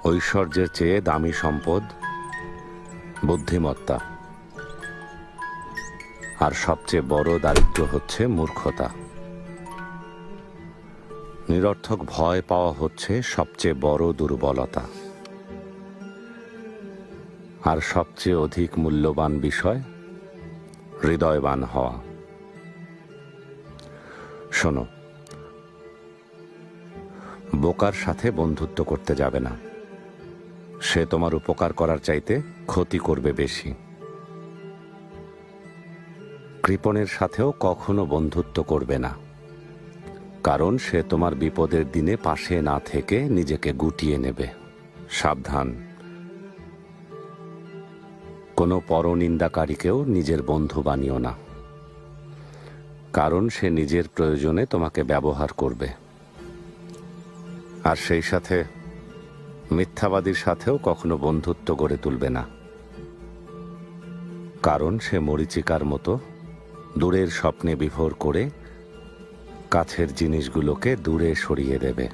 ঐশ্বর্যের চেয়ে দামি সম্পদ বুদ্ধিমত্তা, আর সবচেয়ে বড় দারিদ্র্য হচ্ছে মূর্খতা। নিরর্থক ভয় পাওয়া হচ্ছে সবচেয়ে বড় দুর্বলতা, আর সবচেয়ে অধিক মূল্যবান বিষয় হৃদয়বান হওয়া। শোনো, বোকার সাথে বন্ধুত্ব করতে যাবে না। সে তোমার উপকার করার চাইতে ক্ষতি করবে বেশি। কৃপণের সাথেও কখনো বন্ধুত্ব করবে না, কারণ সে তোমার বিপদের দিনে পাশে না থেকে নিজেকে গুটিয়ে নেবে। সাবধান, কোনো পরনিন্দাকারীকেও নিজের বন্ধু বানিও না, কারণ সে নিজের প্রয়োজনে তোমাকে ব্যবহার করবে। আর সেই সাথে মিথ্যাবাদীর সাথেও কখনো বন্ধুত্ব গড়ে তুলবে না, কারণ সে মরীচিকার মতো দূরের স্বপ্নে বিভোর করে কাছের জিনিসগুলোকে দূরে সরিয়ে দেবে।